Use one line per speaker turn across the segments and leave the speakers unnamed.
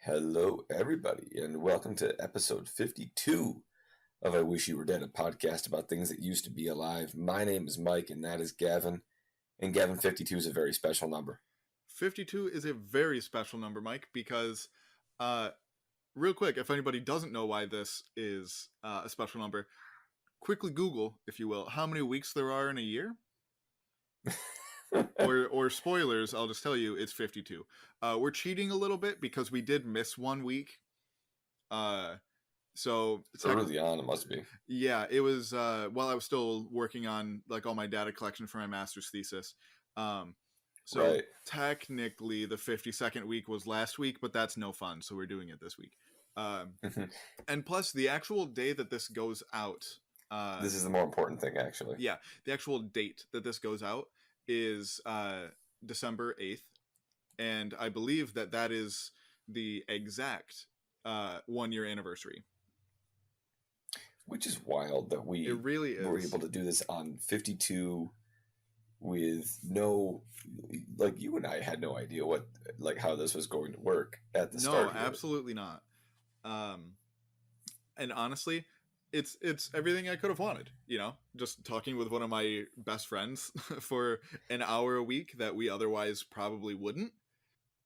Hello, everybody, and welcome to episode 52 of I Wish You Were Dead, a podcast about things that used to be alive. My name is Mike, and that is Gavin. And Gavin, 52 is a very special number.
52 is a very special number, Mike, because, real quick, if anybody doesn't know why this is a special number, quickly Google, if you will, how many weeks there are in a year. or spoilers, I'll just tell you, it's 52. We're cheating a little bit because we did miss 1 week. So
early on, it must be.
Yeah, it was while I was still working on like all my data collection for my master's thesis. Right. Technically, the 52nd week was last week, but that's no fun, so we're doing it this week. And plus, the actual day that this goes out.
This is the more important thing, actually.
Yeah, the actual date that this goes out is December 8th, and I believe that is the exact 1 year anniversary.
Which is wild that we
really
were able to do this on 52 with no, like, you and I had no idea how this was going to work at the start.
No, absolutely not. And honestly, it's everything I could have wanted, just talking with one of my best friends for an hour a week that we otherwise probably wouldn't.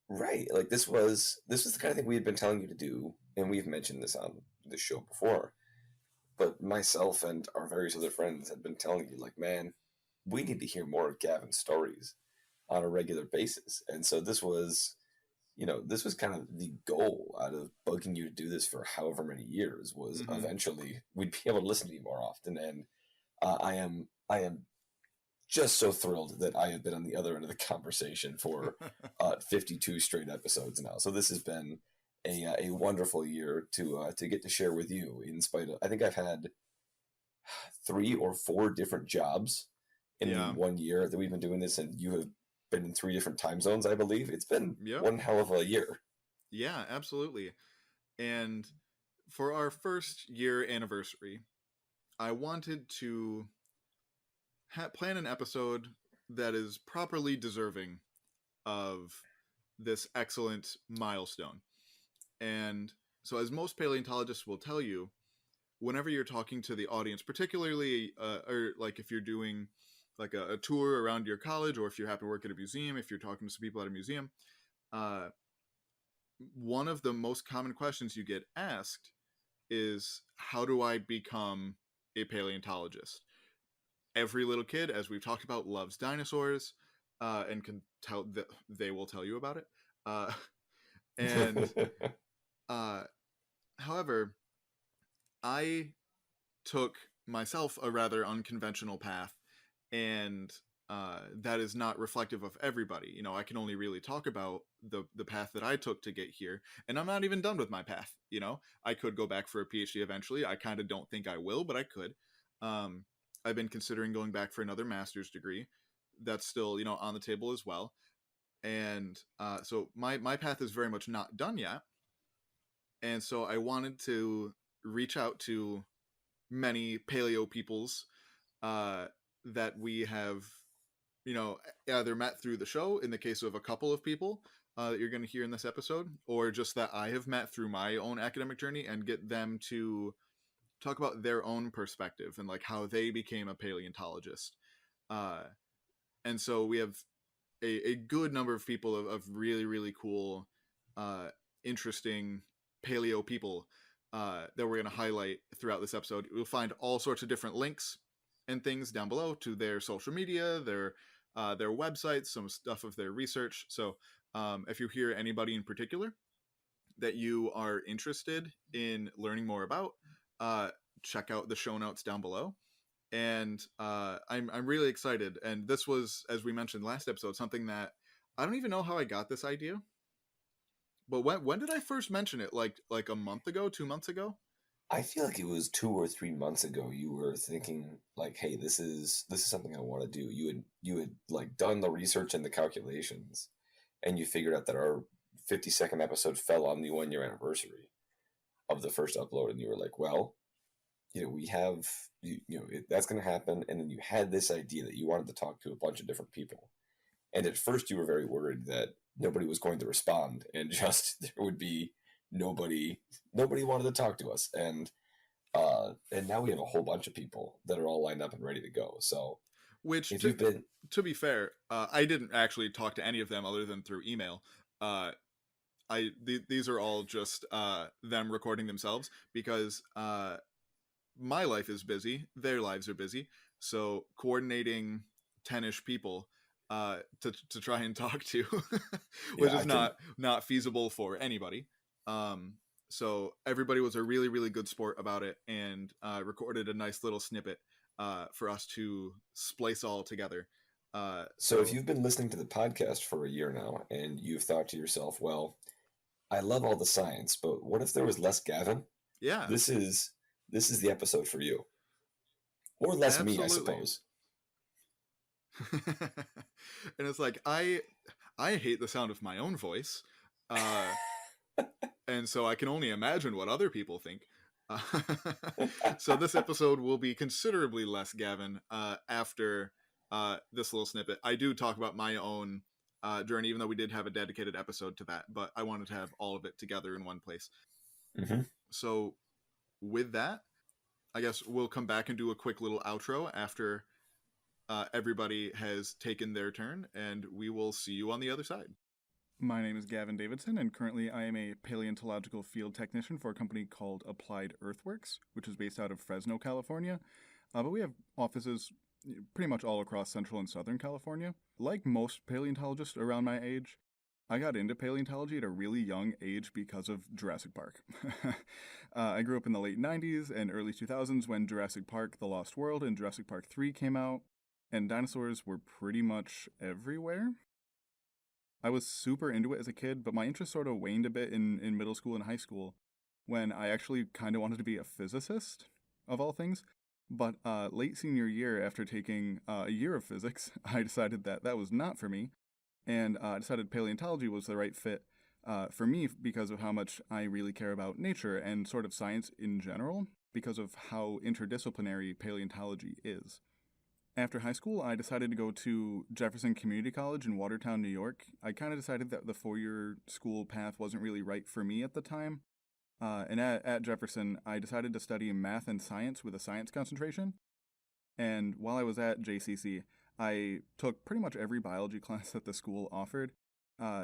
Right. Like this was the kind of thing we had been telling you to do, and we've mentioned this on the show before. But myself and our various other friends had been telling you, like, man, we need to hear more of Gavin's stories on a regular basis. And so this was kind of the goal out of bugging you to do this for however many years was eventually we'd be able to listen to you more often. And I am just so thrilled that I have been on the other end of the conversation for 52 straight episodes now. So this has been a wonderful year to get to share with you. In spite of, I think I've had 3 or 4 different jobs in 1 year that we've been doing this, and you have been in 3 different time zones, I believe. It's been one hell of a year.
Yeah, absolutely. And for our first year anniversary, I wanted to plan an episode that is properly deserving of this excellent milestone. And so, as most paleontologists will tell you, whenever you're talking to the audience, particularly or like if you're doing like a tour around your college, or if you happen to work at a museum, if you're talking to some people at a museum, one of the most common questions you get asked is, how do I become a paleontologist? Every little kid, as we've talked about, loves dinosaurs and can tell that they will tell you about it. However, I took myself a rather unconventional path, and that is not reflective of everybody. I can only really talk about the path that I took to get here, and I'm not even done with my path. I could go back for a PhD eventually. I kind of don't think I will, but I could. I've been considering going back for another master's degree. That's still, on the table as well. And so my path is very much not done yet. And so I wanted to reach out to many paleo peoples that we have, either met through the show, in the case of a couple of people that you're going to hear in this episode, or just that I have met through my own academic journey, and get them to talk about their own perspective and like how they became a paleontologist. And so we have a good number of people of really, really cool, interesting paleo people that we're going to highlight throughout this episode. You'll find all sorts of different links and things down below to their social media, their websites, some stuff of their research. So if you hear anybody in particular that you are interested in learning more about, check out the show notes down below. And I'm really excited. And this was, as we mentioned last episode, something that I don't even know how I got this idea. But when did I first mention it? Like a month ago, 2 months ago?
I feel like it was 2 or 3 months ago. You were thinking like, "Hey, this is something I want to do." You had like done the research and the calculations, and you figured out that our 52nd episode fell on the 1 year anniversary of the first upload, and you were like, "Well, we have that's going to happen." And then you had this idea that you wanted to talk to a bunch of different people, and at first you were very worried that nobody was going to respond, and just there would be nobody wanted to talk to us, and now we have a whole bunch of people that are all lined up and ready to go. So
Which,
if you've been,
to be fair, I didn't actually talk to any of them other than through email. These are all just them recording themselves because my life is busy, their lives are busy, so coordinating 10-ish people to try and talk to, which
yeah,
is not feasible for anybody. So everybody was a really, really good sport about it and recorded a nice little snippet for us to splice all together.
So if you've been listening to the podcast for a year now and you've thought to yourself, well, I love all the science, but what if there was less Gavin?
Yeah,
This is the episode for you. Or less me, I
absolutely.
suppose.
And it's like I hate the sound of my own voice. And so I can only imagine what other people think. So this episode will be considerably less Gavin after this little snippet. I do talk about my own journey, even though we did have a dedicated episode to that, but I wanted to have all of it together in one place.
Mm-hmm.
So with that, I guess we'll come back and do a quick little outro after everybody has taken their turn, and we will see you on the other side. My name is Gavin Davidson, and currently I am a paleontological field technician for a company called Applied Earthworks, which is based out of Fresno, California. But we have offices pretty much all across Central and Southern California. Like most paleontologists around my age, I got into paleontology at a really young age because of Jurassic Park. I grew up in the late 90s and early 2000s when Jurassic Park: The Lost World and Jurassic Park 3 came out, and dinosaurs were pretty much everywhere. I was super into it as a kid, but my interest sort of waned a bit in middle school and high school when I actually kind of wanted to be a physicist, of all things. But late senior year, after taking a year of physics, I decided that was not for me, and I decided paleontology was the right fit for me because of how much I really care about nature and sort of science in general, because of how interdisciplinary paleontology is. After high school, I decided to go to Jefferson Community College in Watertown, New York. I kind of decided that the four-year school path wasn't really right for me at the time. And at Jefferson, I decided to study math and science with a science concentration. And while I was at JCC, I took pretty much every biology class that the school offered,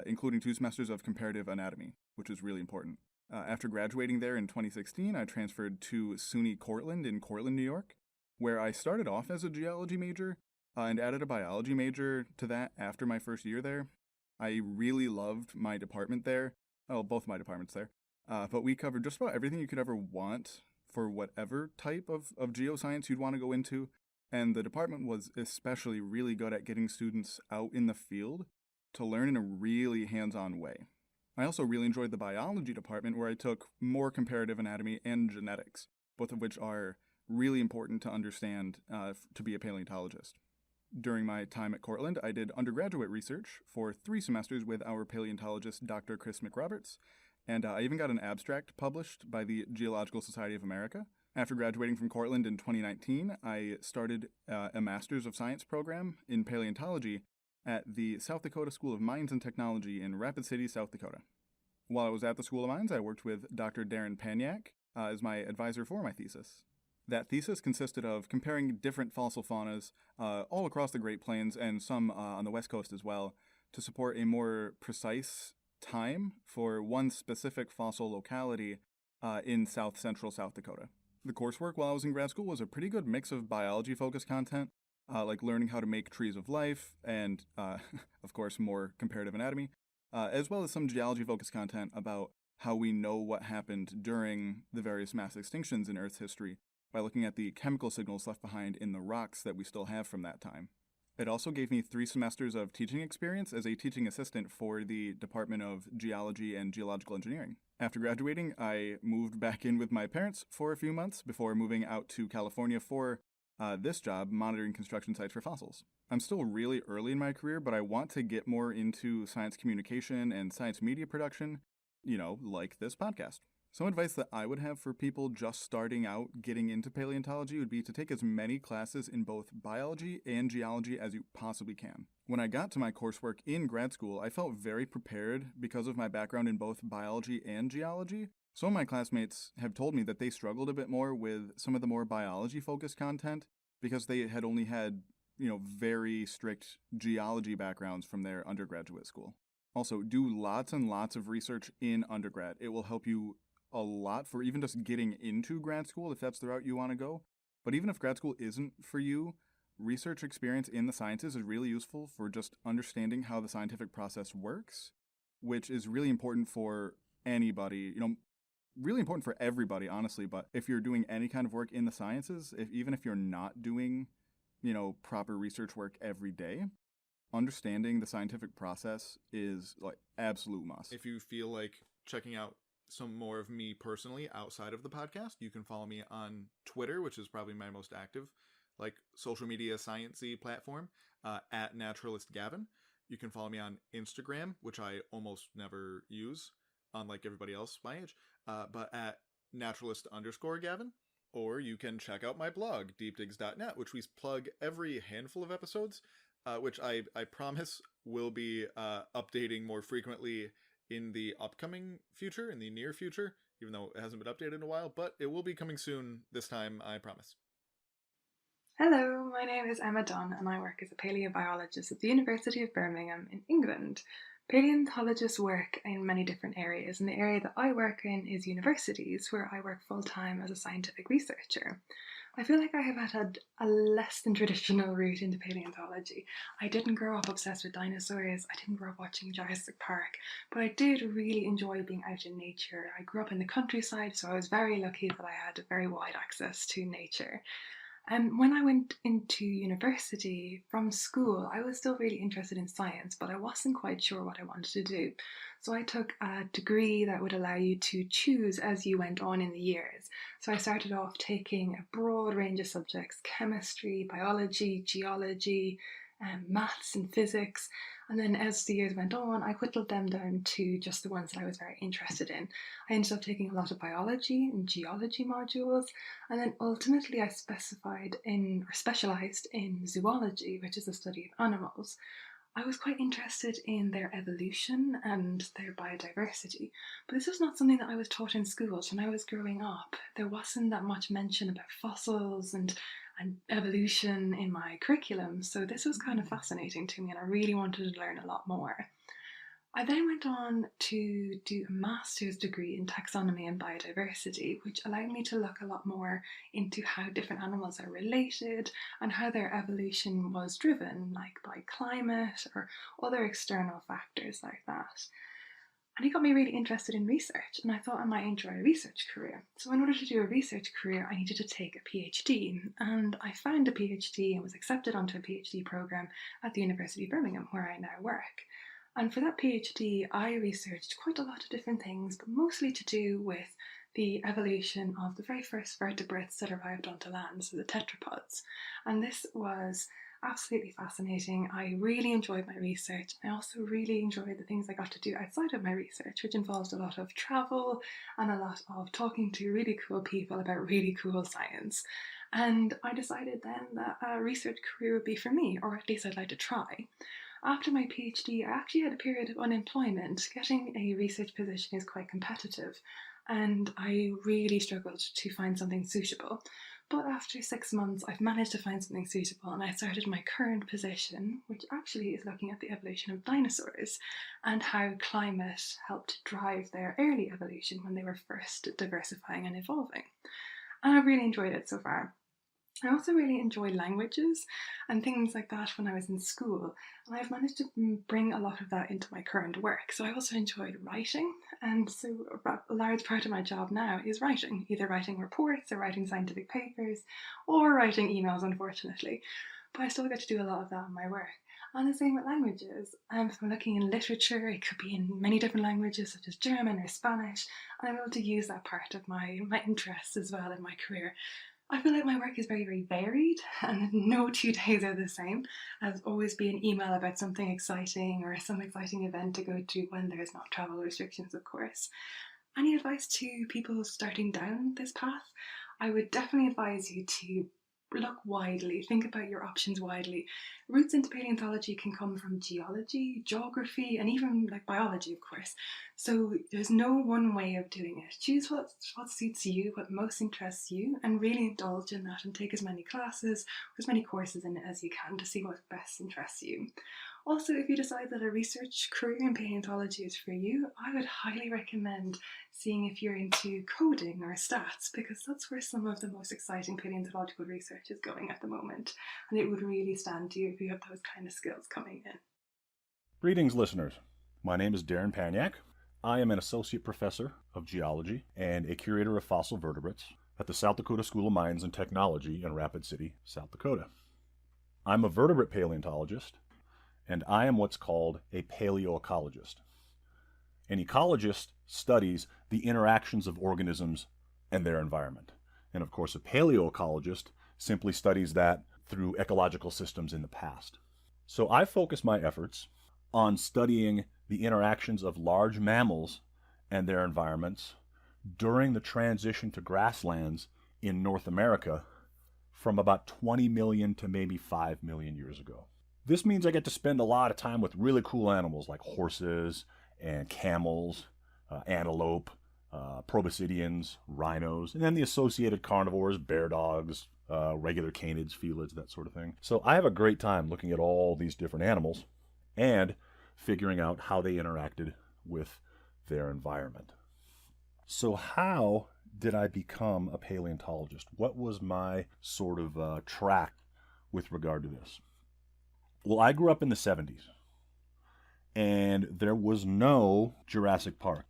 including 2 semesters of comparative anatomy, which was really important. After graduating there in 2016, I transferred to SUNY Cortland in Cortland, New York, where I started off as a geology major and added a biology major to that after my first year there. I really loved my department there, both my departments there, but we covered just about everything you could ever want for whatever type of geoscience you'd want to go into, and the department was especially really good at getting students out in the field to learn in a really hands-on way. I also really enjoyed the biology department, where I took more comparative anatomy and genetics, both of which are really important to understand to be a paleontologist. During my time at Cortland, I did undergraduate research for 3 semesters with our paleontologist, Dr. Chris McRoberts, and I even got an abstract published by the Geological Society of America. After graduating from Cortland in 2019, I started a Master's of Science program in paleontology at the South Dakota School of Mines and Technology in Rapid City, South Dakota. While I was at the School of Mines, I worked with Dr. Darrin Pagnac as my advisor for my thesis. That thesis consisted of comparing different fossil faunas all across the Great Plains and some on the West Coast as well to support a more precise time for one specific fossil locality in south-central South Dakota. The coursework while I was in grad school was a pretty good mix of biology-focused content, like learning how to make trees of life and, of course, more comparative anatomy, as well as some geology-focused content about how we know what happened during the various mass extinctions in Earth's history by looking at the chemical signals left behind in the rocks that we still have from that time. It also gave me 3 semesters of teaching experience as a teaching assistant for the Department of Geology and Geological Engineering. After graduating, I moved back in with my parents for a few months before moving out to California for this job, monitoring construction sites for fossils. I'm still really early in my career, but I want to get more into science communication and science media production, like this podcast.
Some advice that I would have for people just starting out getting into paleontology would be to take as many classes in both biology and geology as you possibly can. When I got to my coursework in grad school, I felt very prepared because of my background in both biology and geology. Some of my classmates have told me that they struggled a bit more with some of the more biology-focused content because they had only had, very strict geology backgrounds from their undergraduate school. Also, do lots and lots of research in undergrad. It will help you a lot for even just getting into grad school if that's the route you want to go. But even if grad school isn't for you, research experience in the sciences is really useful for just understanding how the scientific process works, which is really important for anybody, really important for everybody, honestly. But if you're doing any kind of work in the sciences, even if you're not doing, proper research work every day, understanding the scientific process is like absolute must.
If you feel like checking out some more of me personally outside of the podcast, you can follow me on Twitter, which is probably my most active, social media sciencey platform, at Naturalist Gavin. You can follow me on Instagram, which I almost never use, unlike everybody else my age, but at naturalist_Gavin. Or you can check out my blog, deepdigs.net, which we plug every handful of episodes, which I promise will be updating more frequently in the upcoming future, in the near future, even though it hasn't been updated in a while, but it will be coming soon this time, I promise.
Hello, my name is Emma Dunne and I work as a paleobiologist at the University of Birmingham in England. Paleontologists work in many different areas, and the area that I work in is universities, where I work full-time as a scientific researcher. I feel like I have had a less than traditional route into paleontology. I didn't grow up obsessed with dinosaurs, I didn't grow up watching Jurassic Park, but I did really enjoy being out in nature. I grew up in the countryside, so I was very lucky that I had very wide access to nature. When I went into university from school, I was still really interested in science, but I wasn't quite sure what I wanted to do. So I took a degree that would allow you to choose as you went on in the years. So I started off taking a broad range of subjects: chemistry, biology, geology, maths and physics. And then as the years went on, I whittled them down to just the ones that I was very interested in. I ended up taking a lot of biology and geology modules, and then ultimately I specialised in zoology, which is the study of animals. I was quite interested in their evolution and their biodiversity, but this was not something that I was taught in schools when I was growing up. There wasn't that much mention about fossils and evolution in my curriculum, so this was kind of fascinating to me and I really wanted to learn a lot more. I then went on to do a master's degree in taxonomy and biodiversity, which allowed me to look a lot more into how different animals are related and how their evolution was driven, like by climate or other external factors like that. And it got me really interested in research, and I thought I might enjoy a research career. So in order to do a research career, I needed to take a PhD, and I found a PhD and was accepted onto a PhD program at the University of Birmingham, where I now work. And for that PhD, I researched quite a lot of different things, but mostly to do with the evolution of the very first vertebrates that arrived onto land, so the tetrapods. And this was absolutely fascinating. I really enjoyed my research. I also really enjoyed the things I got to do outside of my research, which involved a lot of travel and a lot of talking to really cool people about really cool science. And I decided then that a research career would be for me, or at least I'd like to try. After my PhD, I actually had a period of unemployment. Getting a research position is quite competitive, and I really struggled to find something suitable. But after 6 months, I've managed to find something suitable, and I started my current position, which actually is looking at the evolution of dinosaurs and how climate helped drive their early evolution when they were first diversifying and evolving. And I've really enjoyed it so far. I also really enjoy languages and things like that when I was in school, and I've managed to bring a lot of that into my current work. So I also enjoyed writing, and so a large part of my job now is writing, either writing reports or writing scientific papers or writing emails, unfortunately. But I still get to do a lot of that in my work. And the same with languages. If I'm looking in literature, it could be in many different languages such as German or Spanish, and I'm able to use that part of my interests as well in my career. I feel like my work is very, very varied, and no 2 days are the same. There's always be an email about something exciting or some exciting event to go to when there's not travel restrictions, of course. Any advice to people starting down this path? I would definitely advise you to look widely, think about your options widely. Routes into paleontology can come from geology, geography, and even like biology, of course. So there's no one way of doing it. Choose what suits you, what most interests you, and really indulge in that and take as many classes, as many courses in it as you can to see what best interests you. Also, if you decide that a research career in paleontology is for you, I would highly recommend seeing if you're into coding or stats, because that's where some of the most exciting paleontological research is going at the moment, and it would really stand to you if you have those kind of skills coming in.
Greetings, listeners. My name is Darrin Pagnac. I am an associate professor of geology and a curator of fossil vertebrates at the South Dakota School of Mines and Technology in Rapid City, South Dakota. I'm a vertebrate paleontologist, and I am what's called a paleoecologist. An ecologist studies the interactions of organisms and their environment. And of course, a paleoecologist simply studies that through ecological systems in the past. So I focus my efforts on studying the interactions of large mammals and their environments during the transition to grasslands in North America from about 20 million to maybe 5 million years ago. This means I get to spend a lot of time with really cool animals like horses and camels, antelope, proboscideans, rhinos, and then the associated carnivores, bear dogs, regular canids, felids, that sort of thing. So I have a great time looking at all these different animals and figuring out how they interacted with their environment. So how did I become a paleontologist? What was my sort of track with regard to this? Well, I grew up in the 70s, and there was no Jurassic Park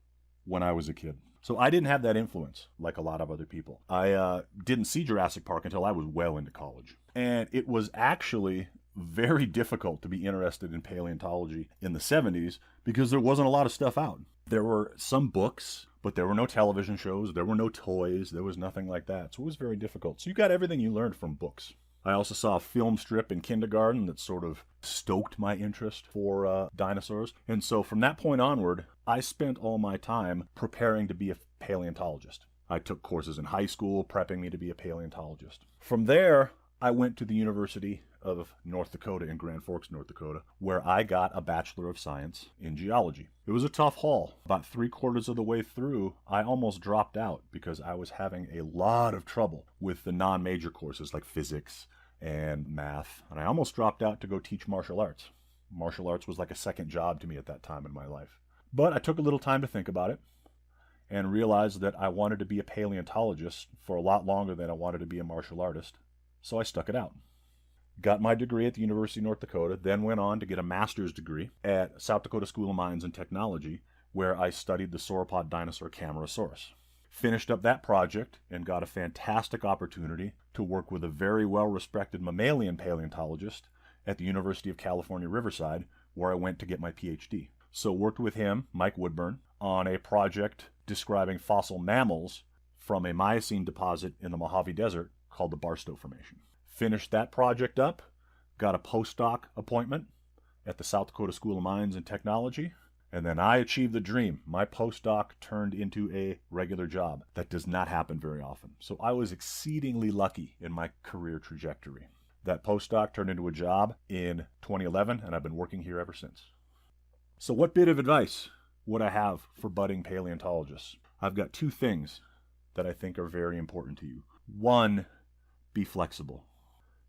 when I was a kid. So I didn't have that influence like a lot of other people. I didn't see Jurassic Park until I was well into college. And it was actually very difficult to be interested in paleontology in the 70s because there wasn't a lot of stuff out. There were some books, but there were no television shows, there were no toys, there was nothing like that. So it was very difficult. So you got everything you learned from books. I also saw a film strip in kindergarten that sort of stoked my interest for dinosaurs. And so from that point onward, I spent all my time preparing to be a paleontologist. I took courses in high school prepping me to be a paleontologist. From there, I went to the University of North Dakota in Grand Forks, North Dakota, where I got a Bachelor of Science in Geology. It was a tough haul. About 3/4 of the way through, I almost dropped out because I was having a lot of trouble with the non-major courses like physics and math, and I almost dropped out to go teach martial arts. Martial arts was like a second job to me at that time in my life. But I took a little time to think about it and realized that I wanted to be a paleontologist for a lot longer than I wanted to be a martial artist, so I stuck it out. Got my degree at the University of North Dakota, then went on to get a master's degree at South Dakota School of Mines and Technology, where I studied the sauropod dinosaur Camarasaurus. Finished up that project and got a fantastic opportunity to work with a very well-respected mammalian paleontologist at the University of California, Riverside, where I went to get my PhD. So worked with him, Mike Woodburn, on a project describing fossil mammals from a Miocene deposit in the Mojave Desert called the Barstow Formation. Finished that project up, got a postdoc appointment at the South Dakota School of Mines and Technology, and then I achieved the dream. My postdoc turned into a regular job. That does not happen very often. So I was exceedingly lucky in my career trajectory. That postdoc turned into a job in 2011, and I've been working here ever since. So what bit of advice would I have for budding paleontologists? I've got 2 things that I think are very important to you. 1, be flexible.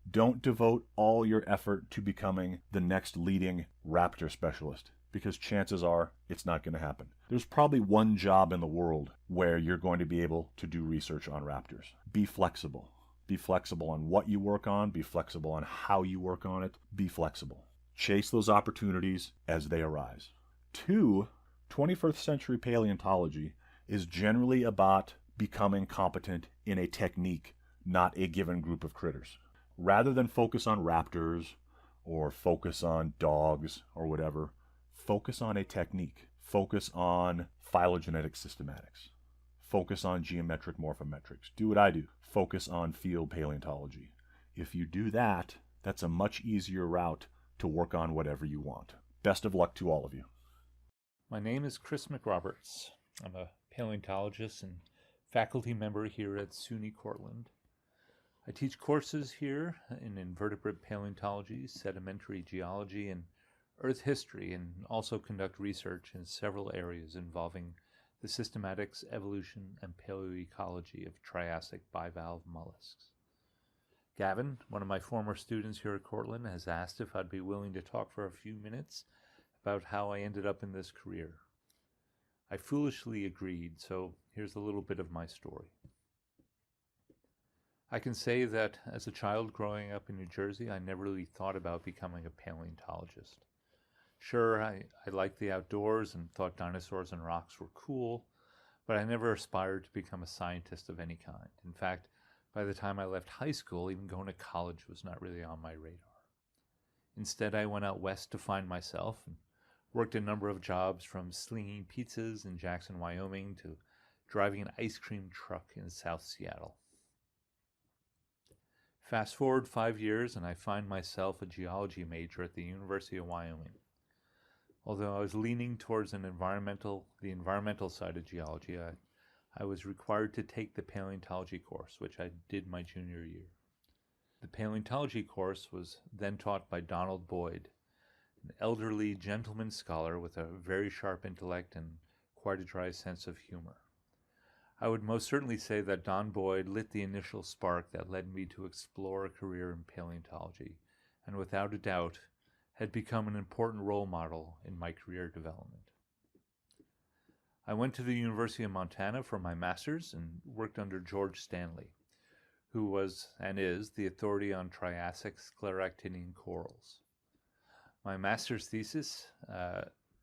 Don't devote all your effort to becoming the next leading raptor specialist, because chances are it's not going to happen. There's probably one job in the world where you're going to be able to do research on raptors. Be flexible. Be flexible on what you work on. Be flexible on how you work on it. Be flexible. Chase those opportunities as they arise. 2, 21st century paleontology is generally about becoming competent in a technique, not a given group of critters. Rather than focus on raptors or focus on dogs or whatever, focus on a technique. Focus on phylogenetic systematics. Focus on geometric morphometrics. Do what I do. Focus on field paleontology. If you do that, that's a much easier route to work on whatever you want. Best of luck to all of you.
My name is Russ McRoberts. I'm a paleontologist and faculty member here at SUNY Cortland. I teach courses here in invertebrate paleontology, sedimentary geology, and Earth history, and also conduct research in several areas involving the systematics, evolution, and paleoecology of Triassic bivalve mollusks. Gavin, one of my former students here at Cortland, has asked if I'd be willing to talk for a few minutes about how I ended up in this career. I foolishly agreed, so here's a little bit of my story. I can say that as a child growing up in New Jersey, I never really thought about becoming a paleontologist. Sure, I liked the outdoors and thought dinosaurs and rocks were cool, but I never aspired to become a scientist of any kind. In fact, by the time I left high school, even going to college was not really on my radar. Instead, I went out west to find myself and worked a number of jobs, from slinging pizzas in Jackson, Wyoming, to driving an ice cream truck in South Seattle. Fast forward 5 years, and I find myself a geology major at the University of Wyoming. Although I was leaning towards the environmental side of geology, I was required to take the paleontology course, which I did my junior year. The paleontology course was then taught by Donald Boyd, an elderly gentleman scholar with a very sharp intellect and quite a dry sense of humor. I would most certainly say that Don Boyd lit the initial spark that led me to explore a career in paleontology, and without a doubt, had become an important role model in my career development. I went to the University of Montana for my master's and worked under George Stanley, who was and is the authority on Triassic scleractinian corals. My master's thesis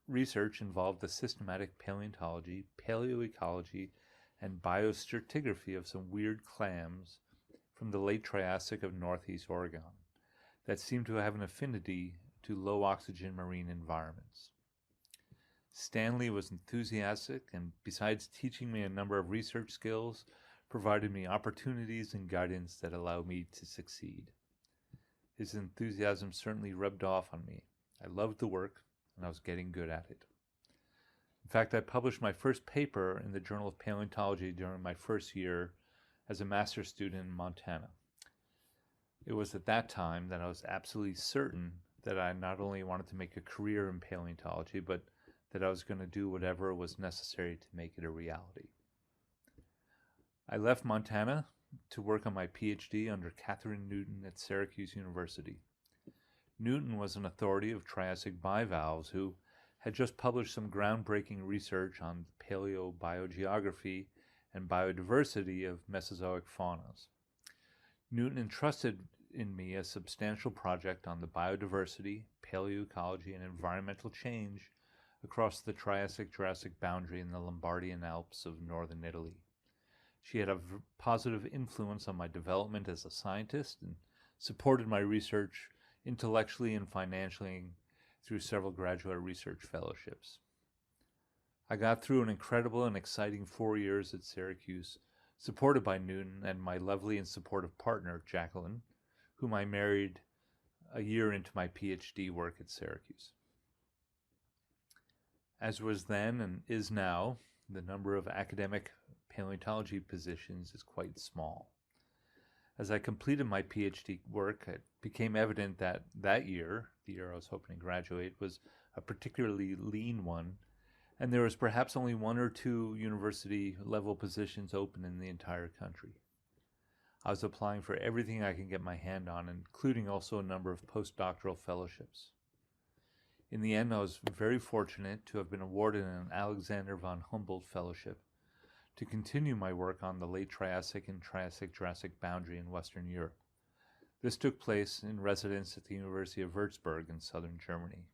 research involved the systematic paleontology, paleoecology, and biostratigraphy of some weird clams from the late Triassic of northeast Oregon that seemed to have an affinity to low-oxygen marine environments. Stanley was enthusiastic, and besides teaching me a number of research skills, provided me opportunities and guidance that allowed me to succeed. His enthusiasm certainly rubbed off on me. I loved the work, and I was getting good at it. In fact, I published my first paper in the Journal of Paleontology during my first year as a master's student in Montana. It was at that time that I was absolutely certain that I not only wanted to make a career in paleontology, but that I was going to do whatever was necessary to make it a reality. I left Montana to work on my PhD under Catherine Newton at Syracuse University. Newton was an authority of Triassic bivalves who had just published some groundbreaking research on paleobiogeography and biodiversity of Mesozoic faunas. Newton entrusted in me a substantial project on the biodiversity, paleoecology, and environmental change across the Triassic-Jurassic boundary in the Lombardian Alps of northern Italy. She had a positive influence on my development as a scientist and supported my research intellectually and financially through several graduate research fellowships. I got through an incredible and exciting 4 years at Syracuse, supported by Newton and my lovely and supportive partner, Jacqueline, whom I married a year into my PhD work at Syracuse. As was then and is now, the number of academic paleontology positions is quite small. As I completed my PhD work, it became evident that that year, the year I was hoping to graduate, was a particularly lean one, and there was perhaps only 1 or 2 university-level positions open in the entire country. I was applying for everything I could get my hand on, including also a number of postdoctoral fellowships. In the end, I was very fortunate to have been awarded an Alexander von Humboldt Fellowship to continue my work on the late Triassic and Triassic-Jurassic boundary in Western Europe. This took place in residence at the University of Würzburg in southern Germany.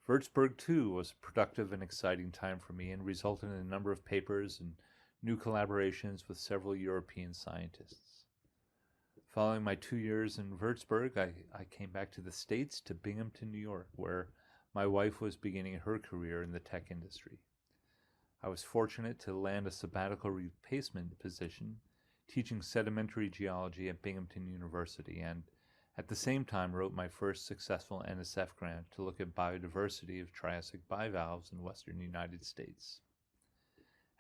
Würzburg, too, was a productive and exciting time for me and resulted in a number of papers and new collaborations with several European scientists. Following my 2 years in Würzburg, I came back to the States to Binghamton, New York, where my wife was beginning her career in the tech industry. I was fortunate to land a sabbatical replacement position teaching sedimentary geology at Binghamton University, and at the same time wrote my first successful NSF grant to look at biodiversity of Triassic bivalves in western United States.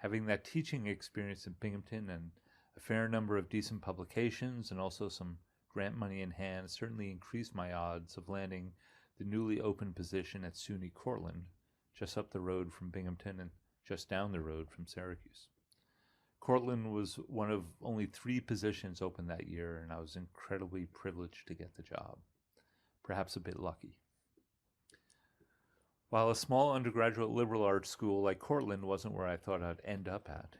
Having that teaching experience in Binghamton and a fair number of decent publications and also some grant money in hand certainly increased my odds of landing the newly opened position at SUNY Cortland, just up the road from Binghamton and just down the road from Syracuse. Cortland was one of only 3 positions open that year, and I was incredibly privileged to get the job. Perhaps a bit lucky. While a small undergraduate liberal arts school like Cortland wasn't where I thought I'd end up at,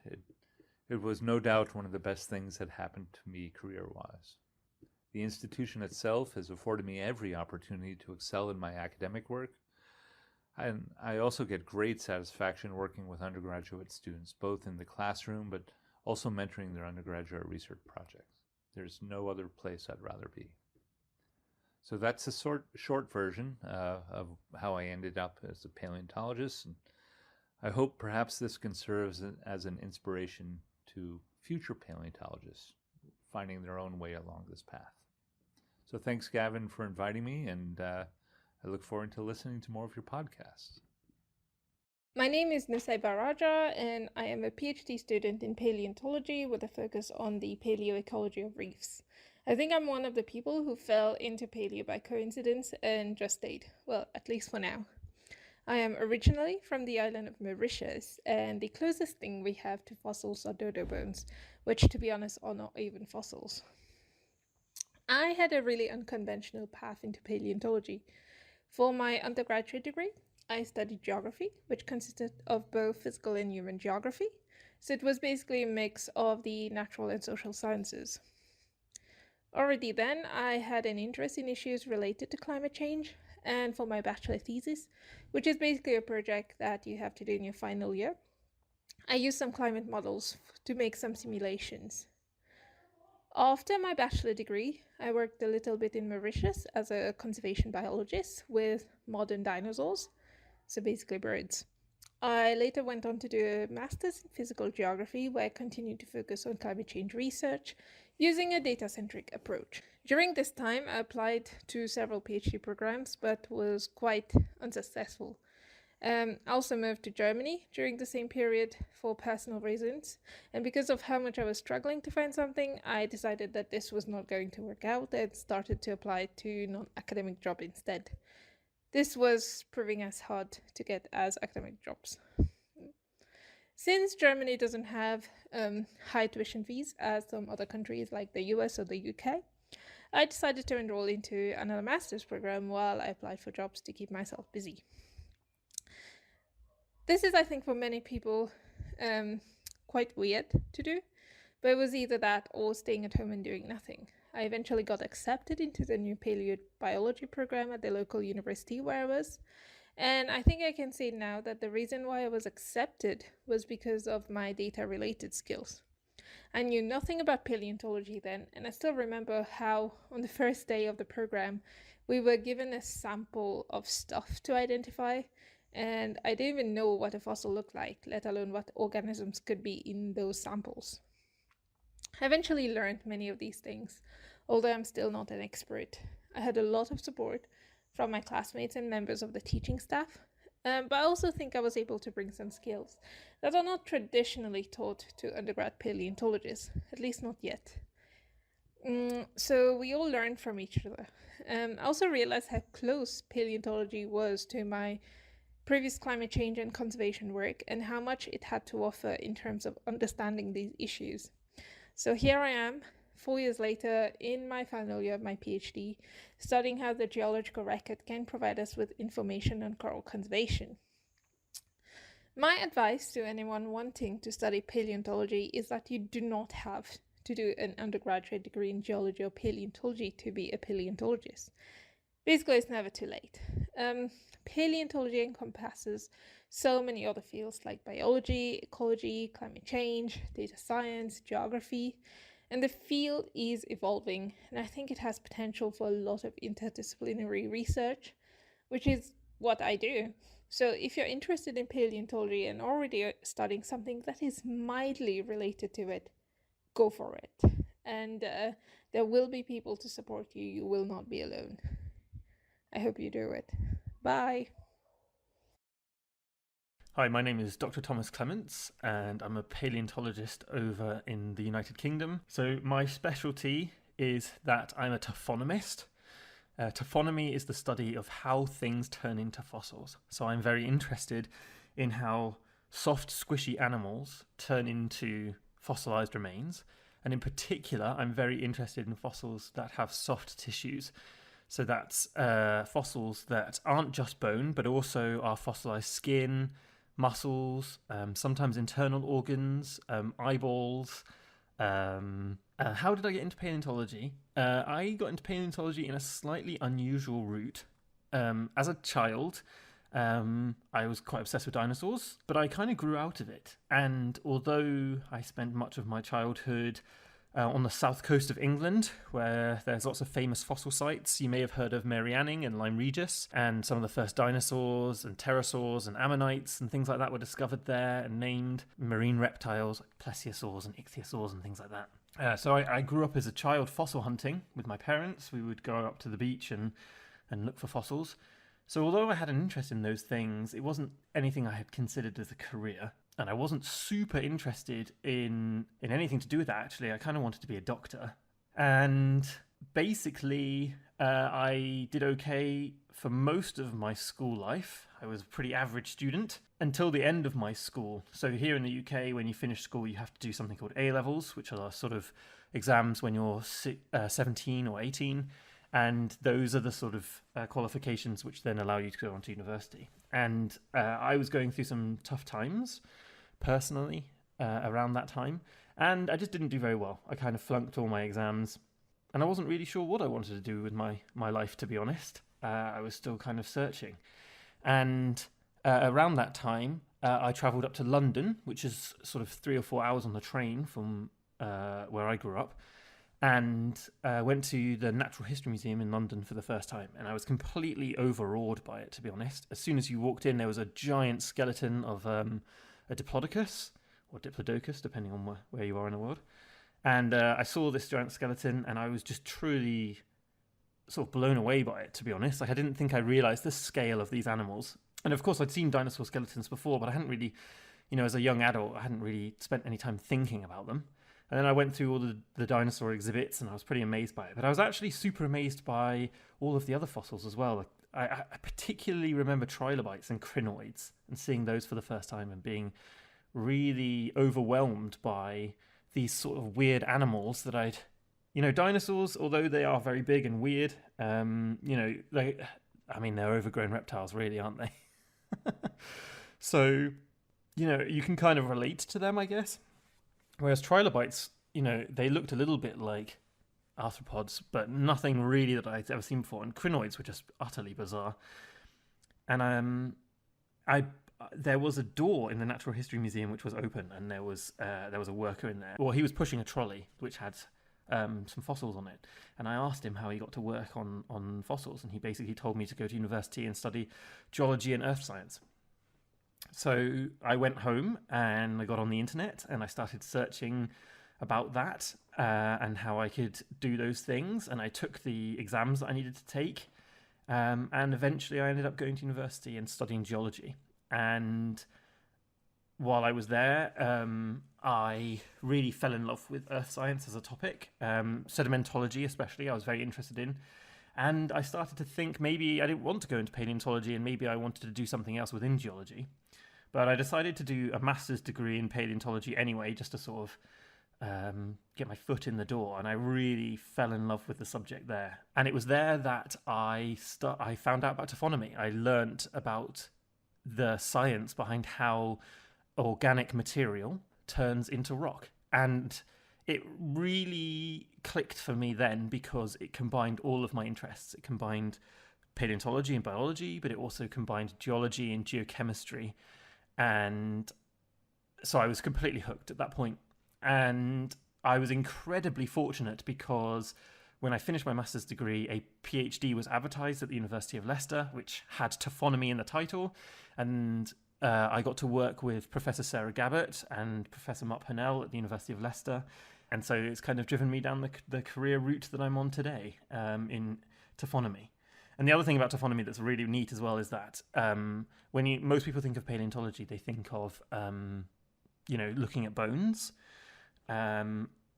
it was no doubt one of the best things that happened to me career-wise. The institution itself has afforded me every opportunity to excel in my academic work, and I also get great satisfaction working with undergraduate students, both in the classroom but also mentoring their undergraduate research projects. There's no other place I'd rather be. So that's a short version of how I ended up as a paleontologist, and I hope perhaps this can serve as an inspiration to future paleontologists finding their own way along this path. So thanks, Gavin, for inviting me, and I look forward to listening to more of your podcasts.
My name is Nussaibah, and I am a PhD student in paleontology with a focus on the paleoecology of reefs. I think I'm one of the people who fell into paleo by coincidence and just stayed, well, at least for now. I am originally from the island of Mauritius, and the closest thing we have to fossils are dodo bones, which, to be honest, are not even fossils. I had a really unconventional path into paleontology. For my undergraduate degree, I studied geography, which consisted of both physical and human geography, so it was basically a mix of the natural and social sciences. Already then, I had an interest in issues related to climate change, and for my bachelor thesis, which is basically a project that you have to do in your final year, I used some climate models to make some simulations. After my bachelor degree, I worked a little bit in Mauritius as a conservation biologist with modern dinosaurs, so basically birds. I later went on to do a master's in physical geography, where I continued to focus on climate change research using a data-centric approach. During this time, I applied to several PhD programs, but was quite unsuccessful. I also moved to Germany during the same period for personal reasons, and because of how much I was struggling to find something, I decided that this was not going to work out and started to apply to non-academic jobs instead. This was proving as hard to get as academic jobs. Since Germany doesn't have high tuition fees as some other countries like the US or the UK, I decided to enroll into another master's program while I applied for jobs to keep myself busy. This is, I think, for many people quite weird to do, but it was either that or staying at home and doing nothing. I eventually got accepted into the new paleobiology program at the local university where I was, and I think I can say now that the reason why I was accepted was because of my data-related skills. I knew nothing about paleontology then, and I still remember how on the first day of the program we were given a sample of stuff to identify, and I didn't even know what a fossil looked like, let alone what organisms could be in those samples. I eventually learned many of these things, although I'm still not an expert. I had a lot of support from my classmates and members of the teaching staff, but I also think I was able to bring some skills that are not traditionally taught to undergrad paleontologists, at least not yet. So we all learned from each other. I also realized how close paleontology was to my previous climate change and conservation work, and how much it had to offer in terms of understanding these issues. So here I am, 4 years later, in my final year of my PhD, studying how the geological record can provide us with information on coral conservation. My advice to anyone wanting to study paleontology is that you do not have to do an undergraduate degree in geology or paleontology to be a paleontologist. Basically, it's never too late. Paleontology encompasses so many other fields like biology, ecology, climate change, data science, geography, and the field is evolving, and I think it has potential for a lot of interdisciplinary research, which is what I do. So if you're interested in paleontology and already studying something that is mildly related to it, go for it. And there will be people to support you. You will not be alone. I hope you do it. Bye.
Hi, my name is Dr. Thomas Clements, and I'm a paleontologist over in the United Kingdom. So my specialty is that I'm a taphonomist. Taphonomy is the study of how things turn into fossils. So I'm very interested in how soft, squishy animals turn into fossilized remains. And in particular, I'm very interested in fossils that have soft tissues. So that's fossils that aren't just bone, but also are fossilized skin, muscles, sometimes internal organs, eyeballs. How did I get into paleontology? I got into paleontology in a slightly unusual route. As a child, I was quite obsessed with dinosaurs, but I kind of grew out of it. And although I spent much of my childhood on the south coast of England, where there's lots of famous fossil sites. You may have heard of Mary Anning and Lyme Regis, and some of the first dinosaurs and pterosaurs and ammonites and things like that were discovered there and named. Marine reptiles like plesiosaurs and ichthyosaurs and things like that. So I grew up as a child fossil hunting with my parents. We would go up to the beach and look for fossils. So although I had an interest in those things, it wasn't anything I had considered as a career. And I wasn't super interested in anything to do with that, actually. I kind of wanted to be a doctor. And basically, I did okay for most of my school life. I was a pretty average student until the end of my school. So here in the UK, when you finish school, you have to do something called A-levels, which are sort of exams when you're 17 or 18. And those are the sort of qualifications which then allow you to go on to university. And I was going through some tough times personally around that time, and I just didn't do very well. I kind of flunked all my exams, and I wasn't really sure what I wanted to do with my life, to be honest. I was still kind of searching. And around that time, I travelled up to London, which is sort of 3 or 4 hours on the train from where I grew up, and went to the Natural History Museum in London for the first time. And I was completely overawed by it, to be honest. As soon as you walked in, there was a giant skeleton of a Diplodocus, or Diplodocus, depending on where you are in the world. And I saw this giant skeleton, and I was just truly sort of blown away by it, to be honest. Like, I didn't think I realised the scale of these animals. And of course, I'd seen dinosaur skeletons before, but I hadn't really, as a young adult, I hadn't really spent any time thinking about them. And then I went through all the dinosaur exhibits, and I was pretty amazed by it. But I was actually super amazed by all of the other fossils as well. Like, I particularly remember trilobites and crinoids, and seeing those for the first time and being really overwhelmed by these sort of weird animals that dinosaurs, although they are very big and weird, they're overgrown reptiles, really, aren't they? So, you can kind of relate to them, I guess. Whereas trilobites, they looked a little bit like arthropods, but nothing really that I'd ever seen before. And crinoids were just utterly bizarre. And there was a door in the Natural History Museum which was open, and there was a worker in there. Well, he was pushing a trolley which had some fossils on it. And I asked him how he got to work on fossils, and he basically told me to go to university and study geology and earth science. So I went home and I got on the internet and I started searching about that and how I could do those things. And I took the exams that I needed to take. And eventually I ended up going to university and studying geology. And while I was there, I really fell in love with earth science as a topic. Sedimentology especially, I was very interested in. And I started to think maybe I didn't want to go into paleontology and maybe I wanted to do something else within geology. But I decided to do a master's degree in paleontology anyway, just to sort of get my foot in the door. And I really fell in love with the subject there. And it was there that I found out about taphonomy. I learnt about the science behind how organic material turns into rock. And it really clicked for me then because it combined all of my interests. It combined paleontology and biology, but it also combined geology and geochemistry. And so I was completely hooked at that point. And I was incredibly fortunate because when I finished my master's degree, a PhD was advertised at the University of Leicester, which had taphonomy in the title. And I got to work with Professor Sarah Gabbert and Professor Mark Purnell at the University of Leicester. And so it's kind of driven me down the career route that I'm on today in taphonomy. And the other thing about taphonomy that's really neat as well is that when most people think of paleontology, they think of looking at bones.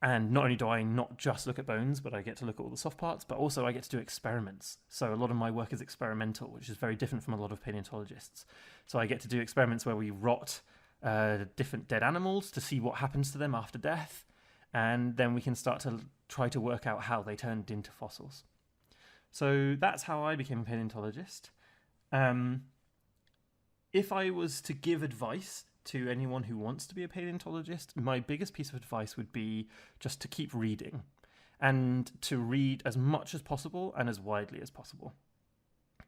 And not only do I not just look at bones, but I get to look at all the soft parts, but also I get to do experiments. So a lot of my work is experimental, which is very different from a lot of paleontologists. So I get to do experiments where we rot different dead animals to see what happens to them after death, and then we can start to try to work out how they turned into fossils. So that's how I became a paleontologist. If I was to give advice to anyone who wants to be a paleontologist, my biggest piece of advice would be just to keep reading, and to read as much as possible and as widely as possible.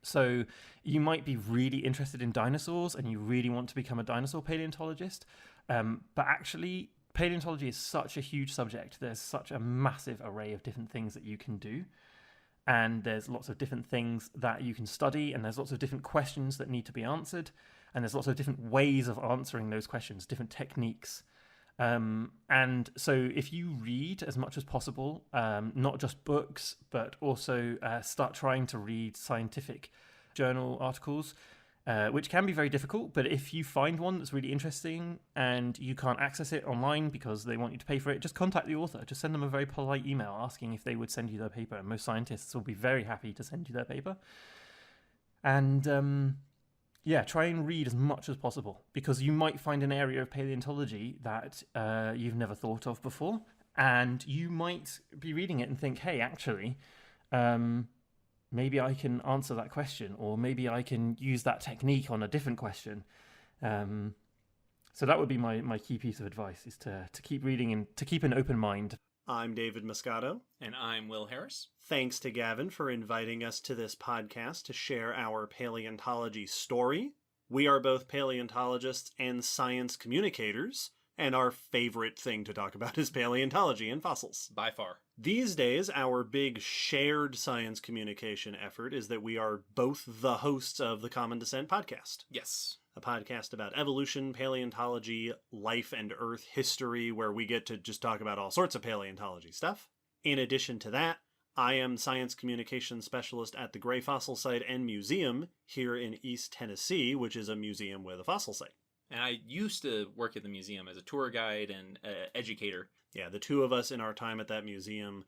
So you might be really interested in dinosaurs and you really want to become a dinosaur paleontologist, but actually paleontology is such a huge subject. There's such a massive array of different things that you can do, and there's lots of different things that you can study, and there's lots of different questions that need to be answered. And there's lots of different ways of answering those questions, different techniques. And so if you read as much as possible, not just books, but also start trying to read scientific journal articles, which can be very difficult. But if you find one that's really interesting and you can't access it online because they want you to pay for it, just contact the author. Just send them a very polite email asking if they would send you their paper. And most scientists will be very happy to send you their paper. And try and read as much as possible, because you might find an area of paleontology that you've never thought of before, and you might be reading it and think, hey, actually, maybe I can answer that question, or maybe I can use that technique on a different question. So that would be my key piece of advice, is to keep reading and to keep an open mind.
I'm David Moscato.
And I'm Will Harris.
Thanks to Gavin for inviting us to this podcast to share our paleontology story. We are both paleontologists and science communicators, and our favorite thing to talk about is paleontology and fossils.
By far.
These days, our big shared science communication effort is that we are both the hosts of the Common Descent podcast.
Yes.
A podcast about evolution, paleontology, life and earth history, where we get to just talk about all sorts of paleontology stuff. In addition to that, I am science communication specialist at the Gray Fossil Site and Museum here in East Tennessee, which is a museum with a fossil site.
And I used to work at the museum as a tour guide and educator.
Yeah, the two of us in our time at that museum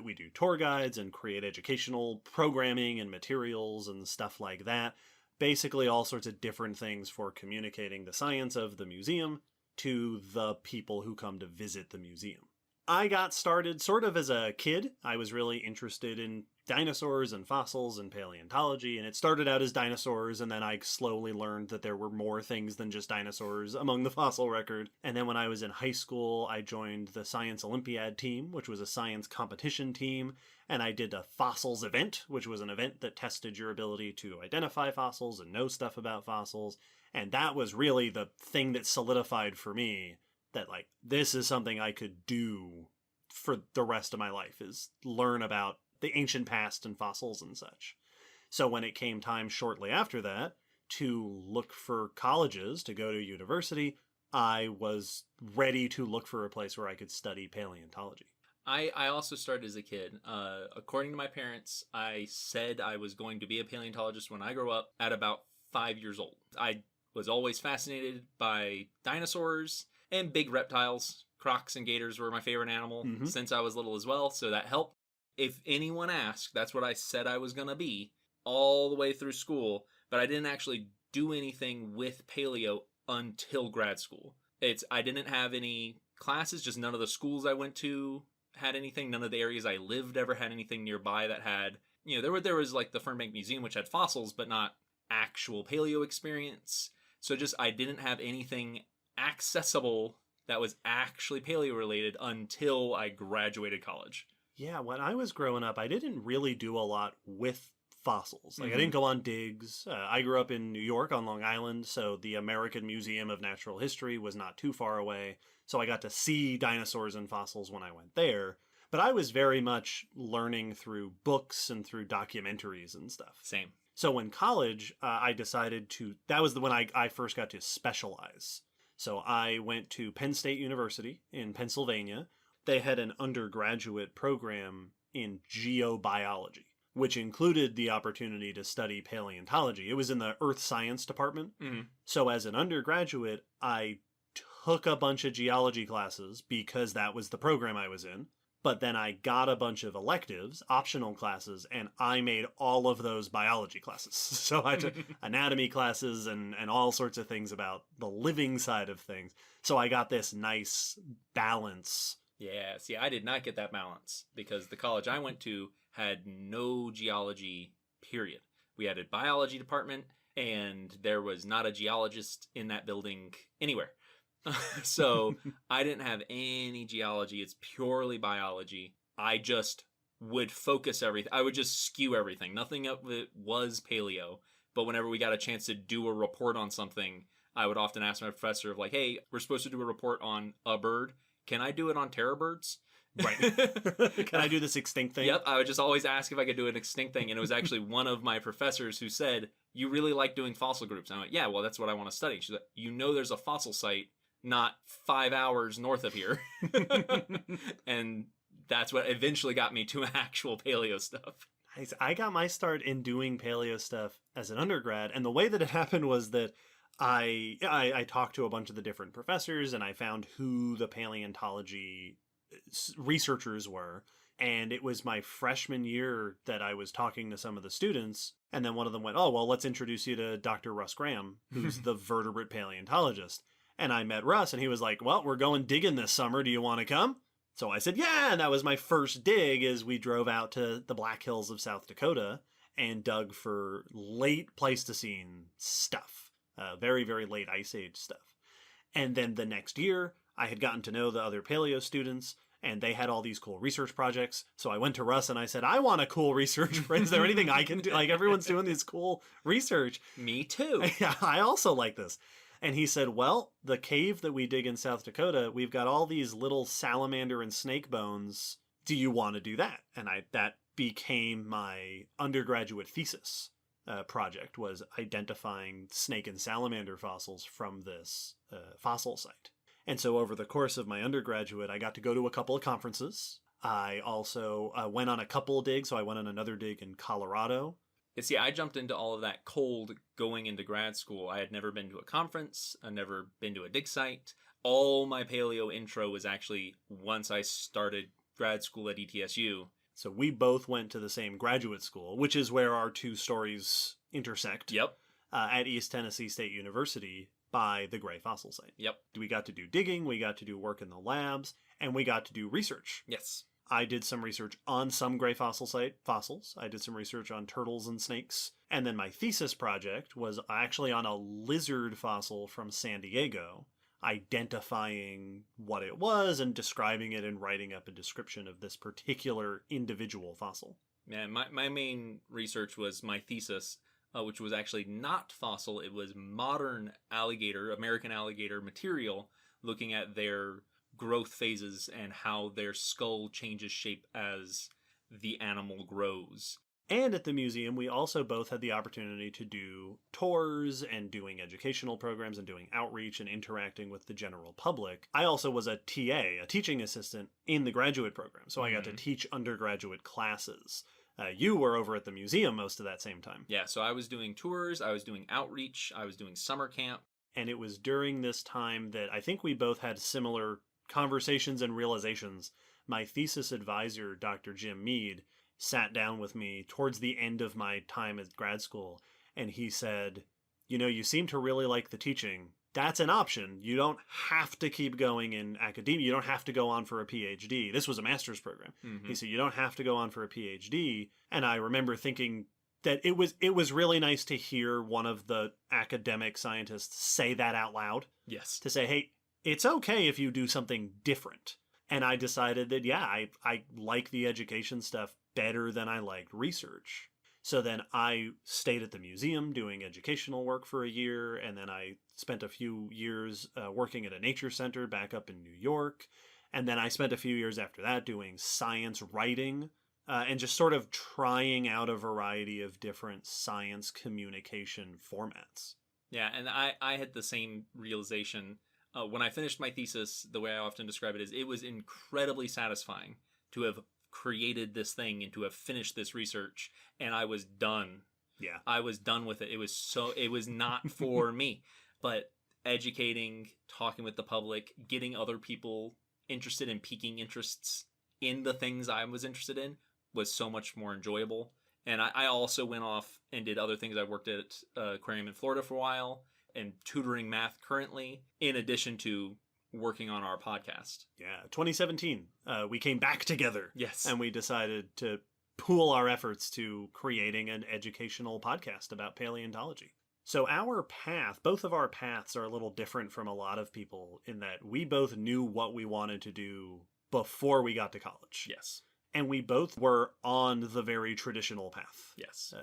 we do tour guides and create educational programming and materials and stuff like that. Basically all sorts of different things for communicating the science of the museum to the people who come to visit the museum. I got started sort of as a kid. I was really interested in dinosaurs and fossils and paleontology, and it started out as dinosaurs, and then I slowly learned that there were more things than just dinosaurs among the fossil record. And then when I was in high school, I joined the Science Olympiad team, which was a science competition team, and I did a fossils event, which was an event that tested your ability to identify fossils and know stuff about fossils. And that was really the thing that solidified for me that, like, this is something I could do for the rest of my life, is learn about the ancient past and fossils and such. So when it came time shortly after that to look for colleges to go to university, I was ready to look for a place where I could study paleontology.
I also started as a kid. According to my parents, I said I was going to be a paleontologist when I grew up at about 5 years old. I was always fascinated by dinosaurs and big reptiles. Crocs and gators were my favorite animal since I was little as well, so that helped. If anyone asked, that's what I said I was going to be all the way through school, but I didn't actually do anything with paleo until grad school. I didn't have any classes, just none of the schools I went to had anything. None of the areas I lived ever had anything nearby that had, there was like the Fernbank Museum, which had fossils, but not actual paleo experience. So I didn't have anything accessible that was actually paleo related until I graduated college.
Yeah, when I was growing up, I didn't really do a lot with fossils. I didn't go on digs. I grew up in New York on Long Island, so the American Museum of Natural History was not too far away. So I got to see dinosaurs and fossils when I went there. But I was very much learning through books and through documentaries and stuff.
Same.
So in college, I decided that was when I first got to specialize. So I went to Penn State University in Pennsylvania. They had an undergraduate program in geobiology, which included the opportunity to study paleontology. It was in the earth science department.
Mm-hmm.
So as an undergraduate, I took a bunch of geology classes because that was the program I was in. But then I got a bunch of electives, optional classes, and I made all of those biology classes. So I took anatomy classes and all sorts of things about the living side of things. So I got this nice balance.
Yeah, see, I did not get that balance because the college I went to had no geology, period. We had a biology department, and there was not a geologist in that building anywhere. So I didn't have any geology. It's purely biology. I just would focus everything. I would just skew everything. Nothing of it was paleo. But whenever we got a chance to do a report on something, I would often ask my professor of like, hey, we're supposed to do a report on a bird. Can I do it on terror birds?
Right. Can I do this extinct thing?
Yep. I would just always ask if I could do an extinct thing. And it was actually one of my professors who said, you really like doing fossil groups. And I went, yeah, well, that's what I want to study. She's like, you know, there's a fossil site not 5 hours north of here. And that's what eventually got me to actual paleo stuff.
I got my start in doing paleo stuff as an undergrad, and the way that it happened was that I talked to a bunch of the different professors, and I found who the paleontology researchers were. And it was my freshman year that I was talking to some of the students, and then one of them went, oh, well, let's introduce you to Dr. Russ Graham, who's the vertebrate paleontologist. And I met Russ, and he was like, well, we're going digging this summer. Do you want to come? So I said, yeah, and that was my first dig as we drove out to the Black Hills of South Dakota and dug for late Pleistocene stuff, very, very late Ice Age stuff. And then the next year, I had gotten to know the other paleo students, and they had all these cool research projects. So I went to Russ and I said, I want a cool research. Is there anything I can do? Like, everyone's doing this cool research.
Me too.
Yeah, I also like this. And he said, well, the cave that we dig in South Dakota, we've got all these little salamander and snake bones. Do you want to do that? And that became my undergraduate thesis project, was identifying snake and salamander fossils from this fossil site. And so over the course of my undergraduate, I got to go to a couple of conferences. I also went on a couple of digs. So I went on another dig in Colorado.
You see, I jumped into all of that cold going into grad school. I had never been to a conference. I'd never been to a dig site. All my paleo intro was actually once I started grad school at ETSU.
So we both went to the same graduate school, which is where our two stories intersect.
Yep.
At East Tennessee State University by the Gray Fossil Site.
Yep.
We got to do digging, we got to do work in the labs, and we got to do research.
Yes.
I did some research on some Gray Fossil Site fossils. I did some research on turtles and snakes. And then my thesis project was actually on a lizard fossil from San Diego, identifying what it was and describing it and writing up a description of this particular individual fossil.
Yeah, my main research was my thesis, which was actually not fossil. It was modern alligator, American alligator material, looking at their growth phases and how their skull changes shape as the animal grows.
And at the museum, we also both had the opportunity to do tours and doing educational programs and doing outreach and interacting with the general public. I also was a TA, a teaching assistant, in the graduate program, so I got to teach undergraduate classes. You were over at the museum most of that same time.
Yeah, so I was doing tours, I was doing outreach, I was doing summer camp.
And it was during this time that I think we both had similar conversations and realizations. My thesis advisor, Dr. Jim Mead, sat down with me towards the end of my time at grad school, and he said, you know, you seem to really like the teaching. That's an option. You don't have to keep going in academia. You don't have to go on for a PhD. This was a master's program. He said, you don't have to go on for a PhD. And I remember thinking that it was really nice to hear one of the academic scientists say that out loud.
Yes.
To say, hey, it's okay if you do something different. And I decided that, yeah, I like the education stuff better than I liked research. So then I stayed at the museum doing educational work for a year, and then I spent a few years working at a nature center back up in New York. And then I spent a few years after that doing science writing and just sort of trying out a variety of different science communication formats.
Yeah, and I had the same realization. When I finished my thesis, the way I often describe it is it was incredibly satisfying to have created this thing and to have finished this research, and I was done.
Yeah.
I was done with it. It was not for me. But educating, talking with the public, getting other people interested in piquing interests in the things I was interested in was so much more enjoyable. And I also went off and did other things. I worked at aquarium in Florida for a while and tutoring math currently, in addition to working on our podcast.
Yeah, 2017, we came back together.
Yes.
And we decided to pool our efforts to creating an educational podcast about paleontology. So both of our paths are a little different from a lot of people in that we both knew what we wanted to do before we got to college.
Yes.
And we both were on the very traditional path.
Yes.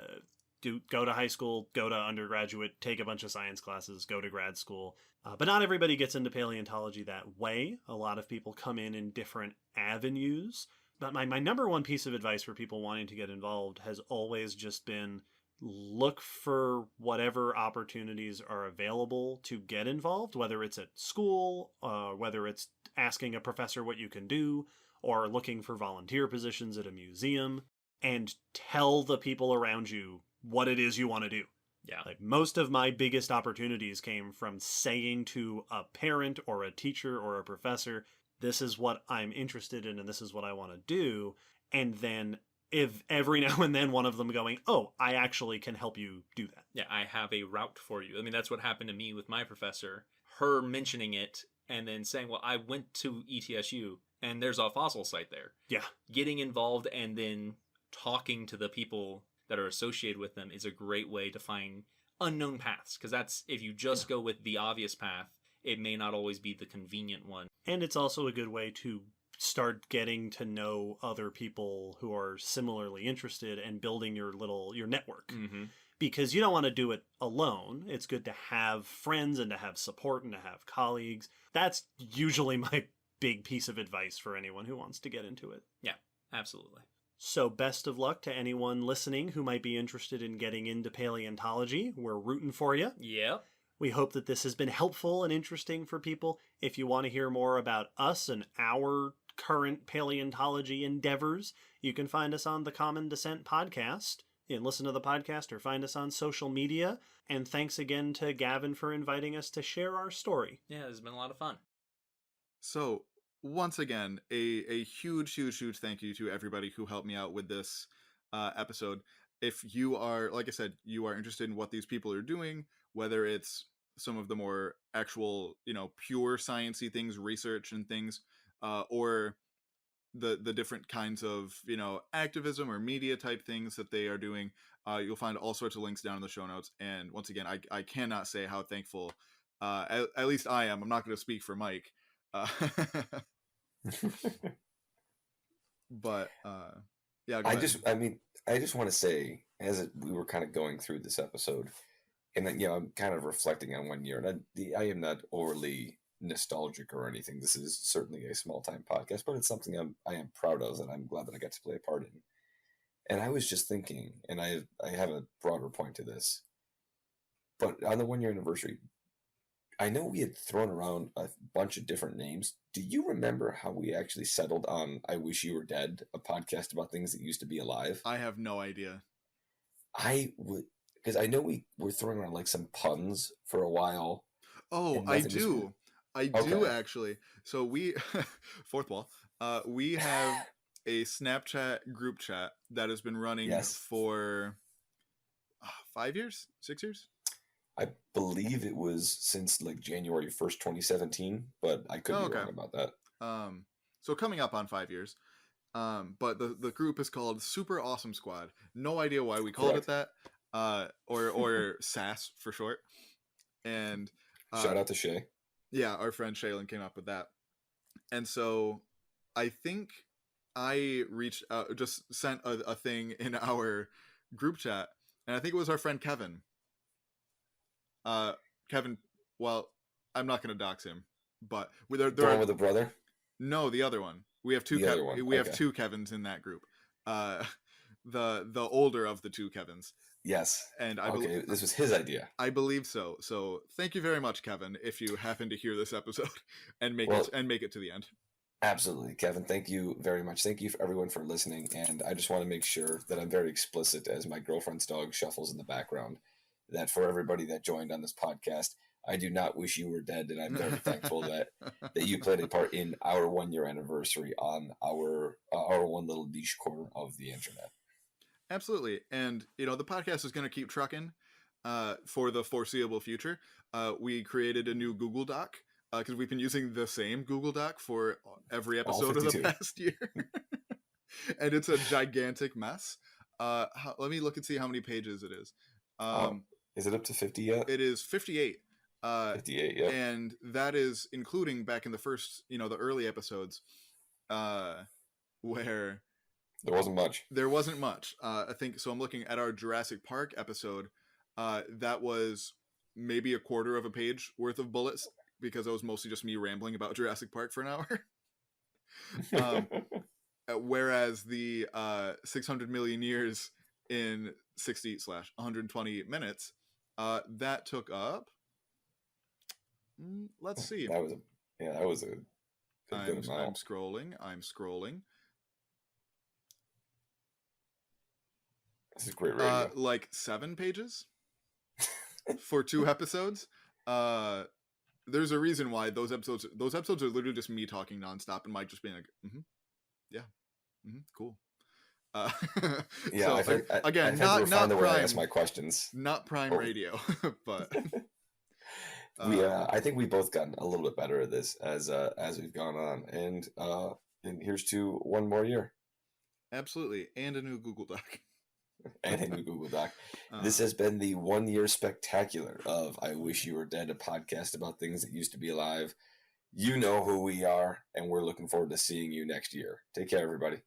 Go to high school, go to undergraduate, take a bunch of science classes, go to grad school. But not everybody gets into paleontology that way. A lot of people come in different avenues. But my number one piece of advice for people wanting to get involved has always just been look for whatever opportunities are available to get involved, whether it's at school, whether it's asking a professor what you can do, or looking for volunteer positions at a museum, and tell the people around you what it is you want to do.
Yeah.
Like, most of my biggest opportunities came from saying to a parent or a teacher or a professor, this is what I'm interested in and this is what I want to do. And then if every now and then one of them going, oh, I actually can help you do that.
Yeah, I have a route for you. I mean, that's what happened to me with my professor. Her mentioning it and then saying, well, I went to ETSU and there's a fossil site there.
Yeah.
Getting involved and then talking to the people that are associated with them is a great way to find unknown paths. Because that's, if you just go with the obvious path, it may not always be the convenient one.
And it's also a good way to start getting to know other people who are similarly interested and building your network.
Mm-hmm.
Because you don't want to do it alone. It's good to have friends and to have support and to have colleagues. That's usually my big piece of advice for anyone who wants to get into it.
Yeah, absolutely.
So best of luck to anyone listening who might be interested in getting into paleontology. We're rooting for you.
Yeah.
We hope that this has been helpful and interesting for people. If you want to hear more about us and our current paleontology endeavors, you can find us on the Common Descent podcast. You can listen to the podcast or find us on social media. And thanks again to Gavin for inviting us to share our story.
Yeah, it's been a lot of fun.
So, once again, a huge, huge, huge thank you to everybody who helped me out with this episode. If you are, like I said, you are interested in what these people are doing, whether it's some of the more actual, pure sciencey things, research and things, or the different kinds of, activism or media type things that they are doing, you'll find all sorts of links down in the show notes. And once again, I cannot say how thankful, at least I am. I'm not going to speak for Mike. But yeah,
I just want to say, we were kind of going through this episode, and then I'm kind of reflecting on 1 year, and I am not overly nostalgic or anything. This is certainly a small time podcast, but it's something I am proud of, and I'm glad that I got to play a part in. And I was just thinking, and I have a broader point to this, but on the 1 year anniversary, I know we had thrown around a bunch of different names. Do you remember how we actually settled on I Wish You Were Dead, a podcast about things that used to be alive?
I have no idea.
Because I know we were throwing around like some puns for a while.
Oh, I do. I do actually. So we, fourth wall, we have a Snapchat group chat that has been running for 5 years, 6 years?
I believe it was since like January 1st, 2017, but I could be wrong about that.
So coming up on 5 years. But the group is called Super Awesome Squad. No idea why we called it that. Or SAS for short. And
shout out to Shay.
Yeah, our friend Shaylin came up with that. And so I think I reached out, just sent a thing in our group chat, and I think it was our friend Kevin. Kevin, well, I'm not going to dox him, but
the one with the brother?
No, the other one. We have two. We have two Kevins in that group. The older of the two Kevins.
Yes.
And
this was his idea.
I believe so. So thank you very much, Kevin, if you happen to hear this episode and make it to the end.
Absolutely, Kevin. Thank you very much. Thank you for everyone for listening. And I just want to make sure that I'm very explicit as my girlfriend's dog shuffles in the background, that for everybody that joined on this podcast, I do not wish you were dead, and I'm very thankful that you played a part in our 1 year anniversary on our one little niche corner of the internet.
Absolutely. And, the podcast is going to keep trucking for the foreseeable future. We created a new Google Doc because we've been using the same Google Doc for every episode of the past year. And it's a gigantic mess. Let me look and see how many pages it is.
Is it up to 50 yet?
It is 58.
58, yeah.
And that is including back in the first, the early episodes where...
There wasn't much.
I think, so I'm looking at our Jurassic Park episode. That was maybe a quarter of a page worth of bullets because it was mostly just me rambling about Jurassic Park for an hour. Whereas the 600 million years in 60/120 minutes, that took up... let's see.
That was a good amount.
I'm scrolling.
This is great radio.
Like 7 pages for 2 episodes. There's a reason why those episodes are literally just me talking nonstop and Mike just being like, cool.
Yeah,
so,
I think
again,
I
not
find the way I
prime,
ask my questions.
not prime radio, but
I think we've both gotten a little bit better at this as we've gone on, and here's to 1 more year.
Absolutely, and a new Google Doc.
And a new Google Doc. This has been the 1 year spectacular of I Wish You Were Dead, a podcast about things that used to be alive. You know who we are, and we're looking forward to seeing you next year. Take care, everybody.